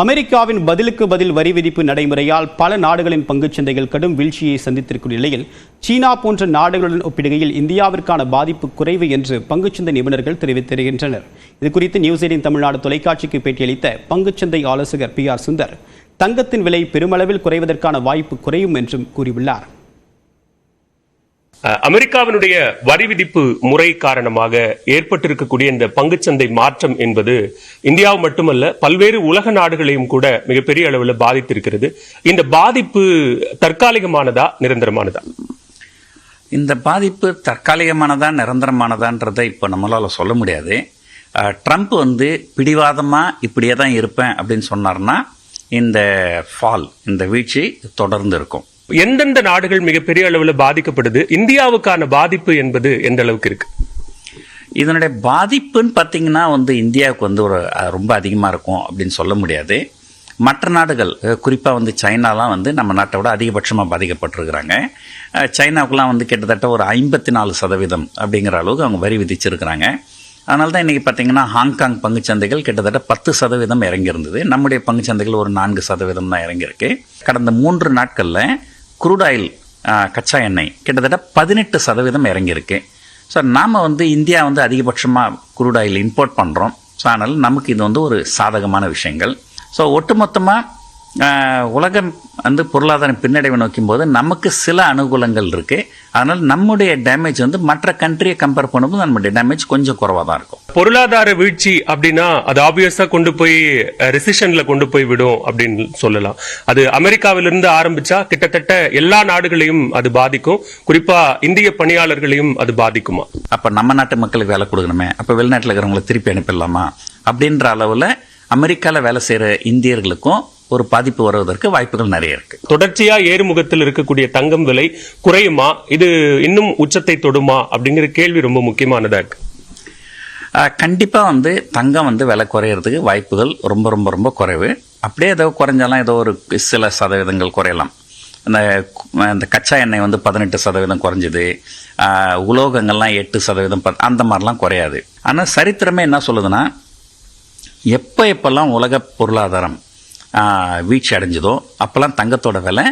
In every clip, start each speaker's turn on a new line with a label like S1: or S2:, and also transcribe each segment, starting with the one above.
S1: அமெரிக்காவின் பதிலுக்கு பதில் வரி விதிப்பு நடைமுறையால் பல நாடுகளின் பங்குச்சந்தைகள் கடும் வீழ்ச்சியை சந்தித்திருக்கும் நிலையில் சீனா போன்ற நாடுகளுடன் ஒப்பிடுகையில் இந்தியாவிற்கான பாதிப்பு குறைவு என்று பங்குச்சந்தை நிபுணர்கள் தெரிவித்திருக்கின்றனர். இதுகுறித்து நியூஸ் 18 தமிழ்நாடு தொலைக்காட்சிக்கு பேட்டியளித்த பங்குச்சந்தை ஆலோசகர் PR சுந்தர், தங்கத்தின் விலை பெருமளவில் குறைவதற்கான வாய்ப்பு குறையும் என்றும் கூறியுள்ளார்.
S2: அமெரிக்காவினுடைய வரி விதிப்பு முறை காரணமாக ஏற்பட்டிருக்கக்கூடிய இந்த பங்குச்சந்தை மாற்றம் என்பது இந்தியாவு மட்டுமல்ல பல்வேறு உலக நாடுகளையும் கூட மிகப்பெரிய அளவில் பாதித்திருக்கிறது. இந்த பாதிப்பு தற்காலிகமானதா நிரந்தரமானதா?
S3: இந்த பாதிப்பு தற்காலிகமானதா நிரந்தரமானதான்றதை இப்போ நம்மளால சொல்ல முடியாது. ட்ரம்ப் பிடிவாதமா இப்படியே தான் இருப்பேன் அப்படின்னு சொன்னார்னா இந்த வீழ்ச்சி தொடர்ந்து இருக்கும்.
S2: எந்தெந்த நாடுகள் மிகப்பெரிய அளவில் பாதிக்கப்படுது? இந்தியாவுக்கான பாதிப்பு என்பது எந்த அளவுக்கு இருக்கு?
S3: இதனுடைய பாதிப்புன்னு பார்த்தீங்கன்னா இந்தியாவுக்கு ஒரு ரொம்ப அதிகமாக இருக்கும் அப்படின்னு சொல்ல முடியாது. மற்ற நாடுகள் குறிப்பாக சைனாலாம் நம்ம நாட்டை விட அதிகபட்சமாக பாதிக்கப்பட்டிருக்கிறாங்க. சைனாவுக்குலாம் கிட்டத்தட்ட ஒரு 54% அப்படிங்கிற அளவுக்கு அவங்க வரி விதிச்சிருக்கிறாங்க. அதனால தான் இன்றைக்கி பார்த்தீங்கன்னா ஹாங்காங் பங்குச்சந்தைகள் கிட்டத்தட்ட 10% இறங்கியிருந்தது. நம்முடைய பங்குச்சந்தைகள் ஒரு 4% தான் இறங்கியிருக்கு. கடந்த 3 நாட்களில் குரூட் ஆயில் கச்சா எண்ணெய் கிட்டத்தட்ட 18% இறங்கியிருக்கு. ஸோ நாம் இந்தியா அதிகபட்சமாக குரூட் ஆயில் இம்போர்ட் பண்ணுறோம். ஸோ அதனால் நமக்கு இது ஒரு சாதகமான விஷயங்கள். ஸோ ஒட்டுமொத்தமாக உலகம் பொருளாதாரம் பின்னடைவை நோக்கும் போது நமக்கு சில அனுகூலங்கள் இருக்குது. அதனால் நம்முடைய டேமேஜ் மற்ற கண்ட்ரியை கம்பேர் பண்ணும்போது நம்முடைய டேமேஜ் கொஞ்சம் குறைவாக தான் இருக்கும்.
S2: பொருளாதார வீழ்ச்சி அப்படின்னா அது ஆப்வியஸா கொண்டு போய் ரெசிஷன்ல கொண்டு போய் விடும் அப்படின்னு சொல்லலாம். அது அமெரிக்காவிலிருந்து ஆரம்பிச்சா கிட்டத்தட்ட எல்லா நாடுகளையும் அது பாதிக்கும். குறிப்பா இந்திய பணியாளர்களையும் அது பாதிக்குமா?
S3: அப்ப நம்ம நாட்டு மக்களுக்கு வேலை கொடுக்கணுமே, அப்ப வெளிநாட்டில் இருக்கிறவங்களை திருப்பி அனுப்பிடலாமா அப்படின்ற அளவுல அமெரிக்காவில் வேலை செய்யற இந்தியர்களுக்கும் ஒரு பாதிப்பு வருவதற்கு வாய்ப்புகள் நிறைய இருக்கு.
S2: தொடர்ச்சியா ஏறுமுகத்தில் இருக்கக்கூடிய தங்கம் விலை குறையுமா? இது இன்னும் உச்சத்தை தொடுமா அப்படிங்கிற கேள்வி ரொம்ப முக்கியமானதா இருக்கு.
S3: கண்டிப்பா தங்கம் விலை குறையறதுக்கு வாய்ப்புகள் ரொம்ப ரொம்ப ரொம்ப குறைவு. அப்படியே ஏதோ குறைஞ்சாலும் ஏதோ ஒரு சில சதவீதங்கள் குறையலாம். இந்த கச்சா எண்ணெய் 18% குறைஞ்சிது. உலோகங்கள்லாம் 8% அந்த மாதிரிலாம் குறையாது. ஆனால் சரித்திரமே என்ன சொல்லுதுன்னா, எப்பெல்லாம் உலக பொருளாதாரம் வீழ்ச்சி அடைஞ்சதோ அப்பெல்லாம் தங்கத்தோட விலை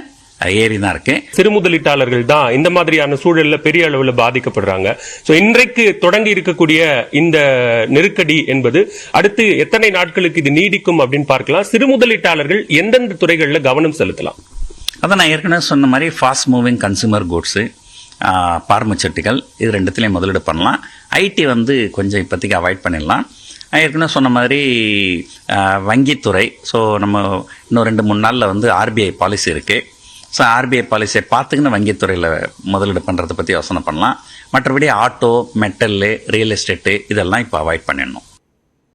S3: ஏறி தான் இருக்கு.
S2: சிறு முதலீட்டாளர்கள் தான் இந்த மாதிரியான சூழல்ல பெரிய அளவில் பாதிக்கப்படுறாங்க. ஸோ இன்றைக்கு தொடங்கி இருக்கக்கூடிய இந்த நெருக்கடி என்பது அடுத்து எத்தனை நாட்களுக்கு இது நீடிக்கும் அப்படின்னு பார்க்கலாம். சிறு முதலீட்டாளர்கள் எந்தெந்த துறைகளில் கவனம் செலுத்தலாம்?
S3: அதான் நான் ஏற்கனவே சொன்ன மாதிரி fast moving consumer goods, pharmaceutical, இது ரெண்டுத்துலேயும் முதலீடு பண்ணலாம். ஐடி கொஞ்சம் இப்போதைக்கு அவாய்ட் பண்ணிடலாம். ஏற்கனவே சொன்ன மாதிரி வங்கித்துறை. ஸோ நம்ம இன்னும் 2-3 நாளில் RBI பாலிசி இருக்குது. ஸோ RBI பாலிசியை பார்த்துக்கின்னு வங்கித்துறையில் முதலீடு பண்ணுறதை பற்றி யோசனை பண்ணலாம். மற்றபடி ஆட்டோ, மெட்டல், ரியல் எஸ்டேட்டு இதெல்லாம் இப்போ அவாய்ட் பண்ணிடணும்.